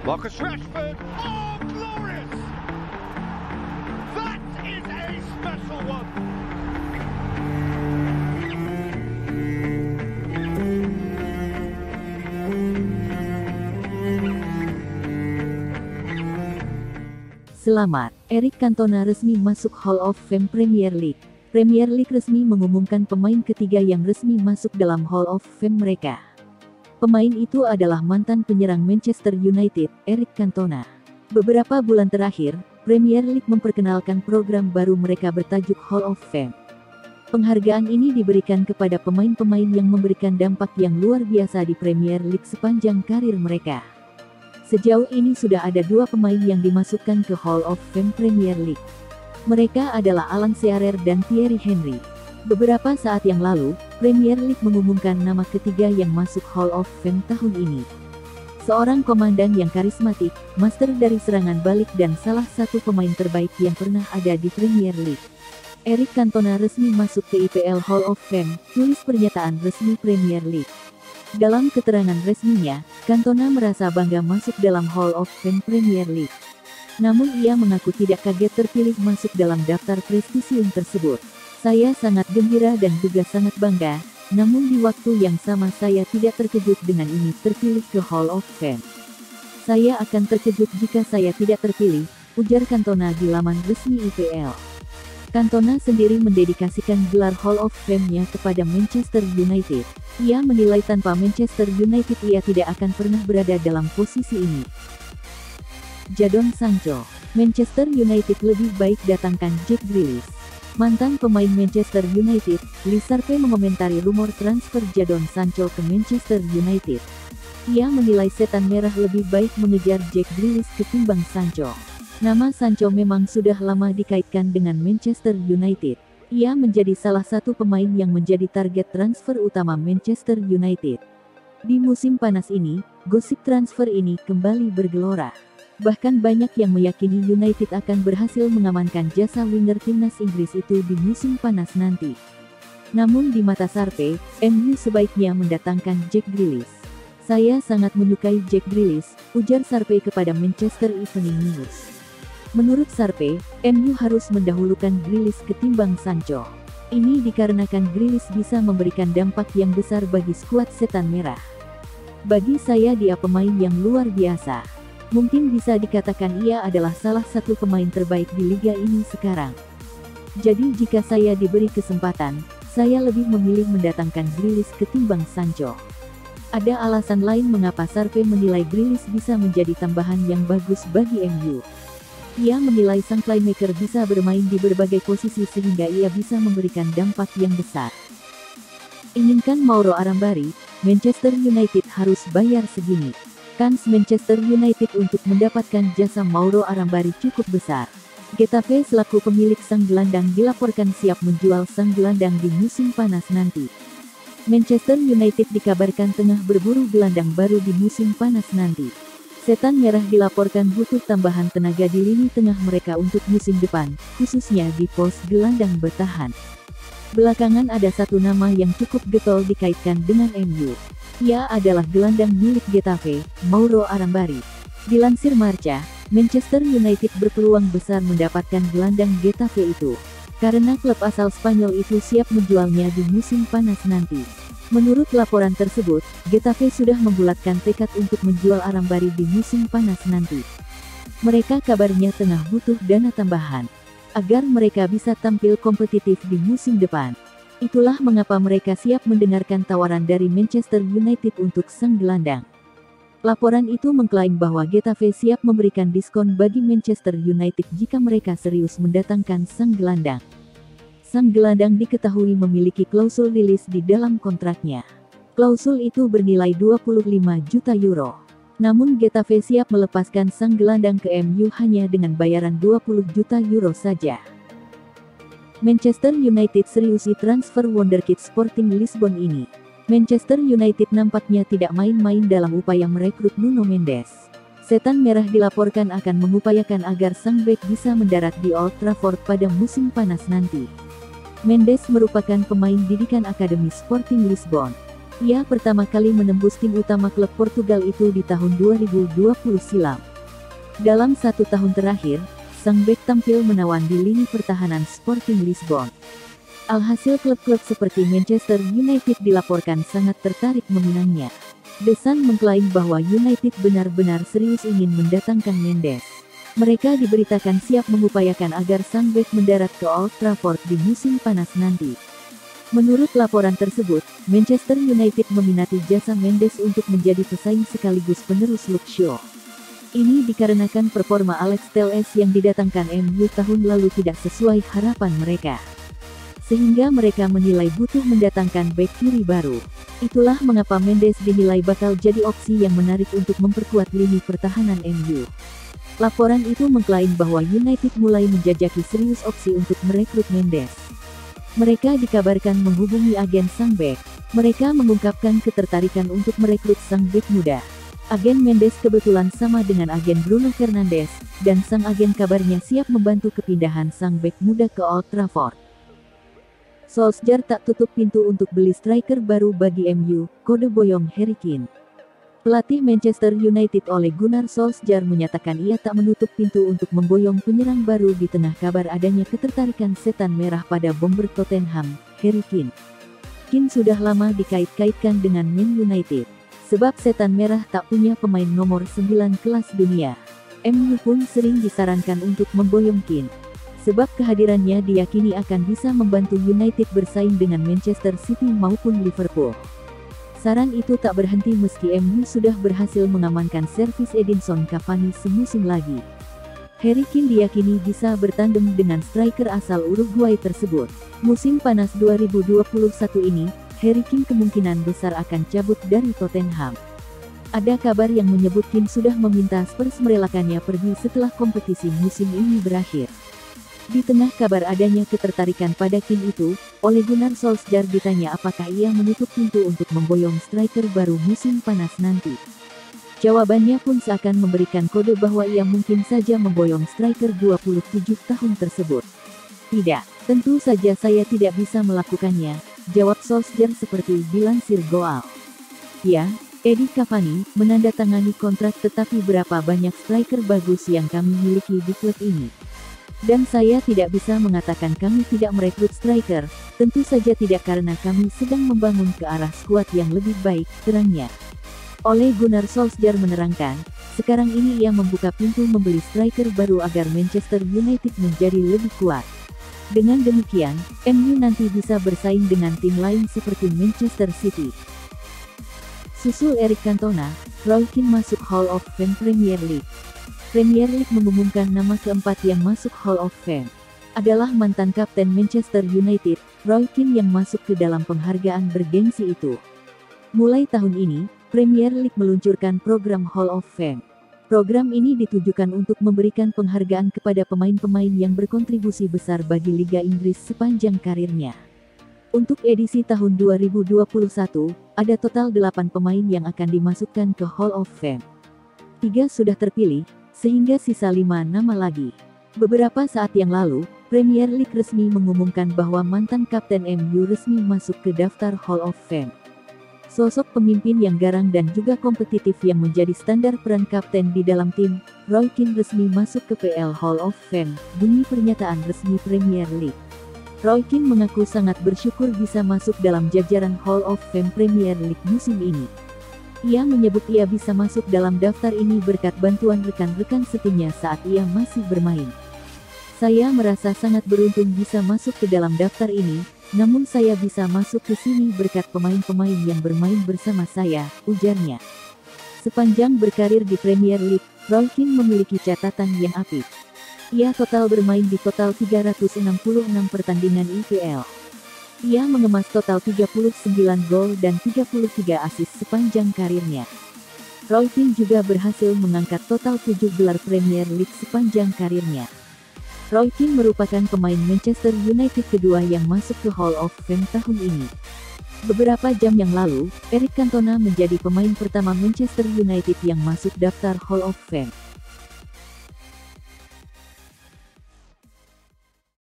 Marcus Rashford. Oh, glorious! That is a special one. Selamat, Eric Cantona resmi masuk Hall of Fame Premier League. Premier League resmi mengumumkan pemain ketiga yang resmi masuk dalam Hall of Fame mereka. Pemain itu adalah mantan penyerang Manchester United, Eric Cantona. Beberapa bulan terakhir, Premier League memperkenalkan program baru mereka bertajuk Hall of Fame. Penghargaan ini diberikan kepada pemain-pemain yang memberikan dampak yang luar biasa di Premier League sepanjang karir mereka. Sejauh ini sudah ada 2 pemain yang dimasukkan ke Hall of Fame Premier League. Mereka adalah Alan Shearer dan Thierry Henry. Beberapa saat yang lalu, Premier League mengumumkan nama ketiga yang masuk Hall of Fame tahun ini. Seorang komandan yang karismatik, master dari serangan balik dan salah satu pemain terbaik yang pernah ada di Premier League. Eric Cantona resmi masuk ke IPL Hall of Fame, tulis pernyataan resmi Premier League. Dalam keterangan resminya, Cantona merasa bangga masuk dalam Hall of Fame Premier League. Namun ia mengaku tidak kaget terpilih masuk dalam daftar prestisium tersebut. Saya sangat gembira dan juga sangat bangga, namun di waktu yang sama saya tidak terkejut dengan ini terpilih ke Hall of Fame. Saya akan terkejut jika saya tidak terpilih, ujar Cantona di laman resmi IPL. Cantona sendiri mendedikasikan gelar Hall of Fame-nya kepada Manchester United. Ia menilai tanpa Manchester United ia tidak akan pernah berada dalam posisi ini. Jadon Sancho, Manchester United lebih baik datangkan Jack Grealish. Mantan pemain Manchester United, Lee Sharpe mengomentari rumor transfer Jadon Sancho ke Manchester United. Ia menilai setan merah lebih baik mengejar Jack Grealish ketimbang Sancho. Nama Sancho memang sudah lama dikaitkan dengan Manchester United. Ia menjadi salah satu pemain yang menjadi target transfer utama Manchester United. Di musim panas ini, gosip transfer ini kembali bergelora. Bahkan banyak yang meyakini United akan berhasil mengamankan jasa winger timnas Inggris itu di musim panas nanti. Namun di mata Sharpe, MU sebaiknya mendatangkan Jack Grealish. Saya sangat menyukai Jack Grealish, ujar Sharpe kepada Manchester Evening News. Menurut Sharpe, MU harus mendahulukan Grealish ketimbang Sancho. Ini dikarenakan Grealish bisa memberikan dampak yang besar bagi skuad setan merah. Bagi saya dia pemain yang luar biasa. Mungkin bisa dikatakan ia adalah salah satu pemain terbaik di liga ini sekarang. Jadi jika saya diberi kesempatan, saya lebih memilih mendatangkan Grealish ketimbang Sancho. Ada alasan lain mengapa Sharpe menilai Grealish bisa menjadi tambahan yang bagus bagi MU. Ia menilai sang playmaker bisa bermain di berbagai posisi sehingga ia bisa memberikan dampak yang besar. Inginkan Mauro Arambari, Manchester United harus bayar segini. Kans Manchester United untuk mendapatkan jasa Mauro Arambari cukup besar. Getafe selaku pemilik sang gelandang dilaporkan siap menjual sang gelandang di musim panas nanti. Manchester United dikabarkan tengah berburu gelandang baru di musim panas nanti. Setan merah dilaporkan butuh tambahan tenaga di lini tengah mereka untuk musim depan, khususnya di pos gelandang bertahan. Belakangan ada satu nama yang cukup getol dikaitkan dengan MU. Ia adalah gelandang milik Getafe, Mauro Arambari. Dilansir Marca, Manchester United berpeluang besar mendapatkan gelandang Getafe itu, karena klub asal Spanyol itu siap menjualnya di musim panas nanti. Menurut laporan tersebut, Getafe sudah membulatkan tekad untuk menjual Arambari di musim panas nanti. Mereka kabarnya tengah butuh dana tambahan, agar mereka bisa tampil kompetitif di musim depan. Itulah mengapa mereka siap mendengarkan tawaran dari Manchester United untuk sang gelandang. Laporan itu mengklaim bahwa Getafe siap memberikan diskon bagi Manchester United jika mereka serius mendatangkan sang gelandang. Sang gelandang diketahui memiliki klausul rilis di dalam kontraknya. Klausul itu bernilai 25 juta euro. Namun Getafe siap melepaskan sang gelandang ke MU hanya dengan bayaran 20 juta euro saja. Manchester United seriusi transfer wonderkid Sporting Lisbon ini. Manchester United nampaknya tidak main-main dalam upaya merekrut Nuno Mendes. Setan merah dilaporkan akan mengupayakan agar sang bek bisa mendarat di Old Trafford pada musim panas nanti. Mendes merupakan pemain didikan Akademi Sporting Lisbon. Ia pertama kali menembus tim utama klub Portugal itu di tahun 2020 silam. Dalam 1 tahun terakhir, sang bek tampil menawan di lini pertahanan Sporting Lisbon. Alhasil klub-klub seperti Manchester United dilaporkan sangat tertarik meminangnya. The Sun mengklaim bahwa United benar-benar serius ingin mendatangkan Mendes. Mereka diberitakan siap mengupayakan agar sang bek mendarat ke Old Trafford di musim panas nanti. Menurut laporan tersebut, Manchester United meminati jasa Mendes untuk menjadi pesaing sekaligus penerus Luke Shaw. Ini dikarenakan performa Alex Telles yang didatangkan MU tahun lalu tidak sesuai harapan mereka. Sehingga mereka menilai butuh mendatangkan bek kiri baru. Itulah mengapa Mendes dinilai bakal jadi opsi yang menarik untuk memperkuat lini pertahanan MU. Laporan itu mengklaim bahwa United mulai menjajaki serius opsi untuk merekrut Mendes. Mereka dikabarkan menghubungi agen sang bek. Mereka mengungkapkan ketertarikan untuk merekrut sang bek muda. Agen Mendes kebetulan sama dengan agen Bruno Fernandes, dan sang agen kabarnya siap membantu kepindahan sang bek muda ke Old Trafford. Solskjaer tak tutup pintu untuk beli striker baru bagi MU, kode boyong Harry Kane. Pelatih Manchester United Ole Gunnar Solskjaer menyatakan ia tak menutup pintu untuk memboyong penyerang baru di tengah kabar adanya ketertarikan setan merah pada bomber Tottenham, Harry Kane. Kane sudah lama dikait-kaitkan dengan Man United. Sebab setan merah tak punya pemain nomor 9 kelas dunia. MU pun sering disarankan untuk memboyong Kane. Sebab kehadirannya diyakini akan bisa membantu United bersaing dengan Manchester City maupun Liverpool. Saran itu tak berhenti meski MU sudah berhasil mengamankan servis Edinson Cavani semusim lagi. Harry Kane diyakini bisa bertandem dengan striker asal Uruguay tersebut. Musim panas 2021 ini, Harry Kane kemungkinan besar akan cabut dari Tottenham. Ada kabar yang menyebut Kane sudah meminta Spurs merelakannya pergi setelah kompetisi musim ini berakhir. Di tengah kabar adanya ketertarikan pada Kane itu, Ole Gunnar Solskjaer ditanya apakah ia menutup pintu untuk memboyong striker baru musim panas nanti. Jawabannya pun seakan memberikan kode bahwa ia mungkin saja memboyong striker 27 tahun tersebut. Tidak, tentu saja saya tidak bisa melakukannya, jawab Solskjaer seperti dilansir Goal. Ya, Edi Cavani menandatangani kontrak, tetapi berapa banyak striker bagus yang kami miliki di klub ini. Dan saya tidak bisa mengatakan kami tidak merekrut striker, tentu saja tidak, karena kami sedang membangun ke arah skuad yang lebih baik, terangnya. Ole Gunnar Solskjaer menerangkan, sekarang ini ia membuka pintu membeli striker baru agar Manchester United menjadi lebih kuat. Dengan demikian, MU nanti bisa bersaing dengan tim lain seperti Manchester City. Susul Eric Cantona, Roy Keane masuk Hall of Fame Premier League. Premier League mengumumkan nama keempat yang masuk Hall of Fame. Adalah mantan kapten Manchester United, Roy Keane yang masuk ke dalam penghargaan bergengsi itu. Mulai tahun ini, Premier League meluncurkan program Hall of Fame. Program ini ditujukan untuk memberikan penghargaan kepada pemain-pemain yang berkontribusi besar bagi Liga Inggris sepanjang karirnya. Untuk edisi tahun 2021, ada total 8 pemain yang akan dimasukkan ke Hall of Fame. 3 sudah terpilih, sehingga sisa 5 nama lagi. Beberapa saat yang lalu, Premier League resmi mengumumkan bahwa mantan kapten MU resmi masuk ke daftar Hall of Fame. Sosok pemimpin yang garang dan juga kompetitif yang menjadi standar peran kapten di dalam tim, Roy Keane resmi masuk ke PL Hall of Fame, bunyi pernyataan resmi Premier League. Roy Keane mengaku sangat bersyukur bisa masuk dalam jajaran Hall of Fame Premier League musim ini. Ia menyebut ia bisa masuk dalam daftar ini berkat bantuan rekan-rekan setimnya saat ia masih bermain. Saya merasa sangat beruntung bisa masuk ke dalam daftar ini, namun saya bisa masuk ke sini berkat pemain-pemain yang bermain bersama saya, ujarnya. Sepanjang berkarir di Premier League, Roy Keane memiliki catatan yang apik. Ia total bermain di total 366 pertandingan IPL. Ia mengemas total 39 gol dan 33 assist sepanjang karirnya. Roy Keane juga berhasil mengangkat total 7 gelar Premier League sepanjang karirnya. Roy Keane merupakan pemain Manchester United kedua yang masuk ke Hall of Fame tahun ini. Beberapa jam yang lalu, Eric Cantona menjadi pemain pertama Manchester United yang masuk daftar Hall of Fame.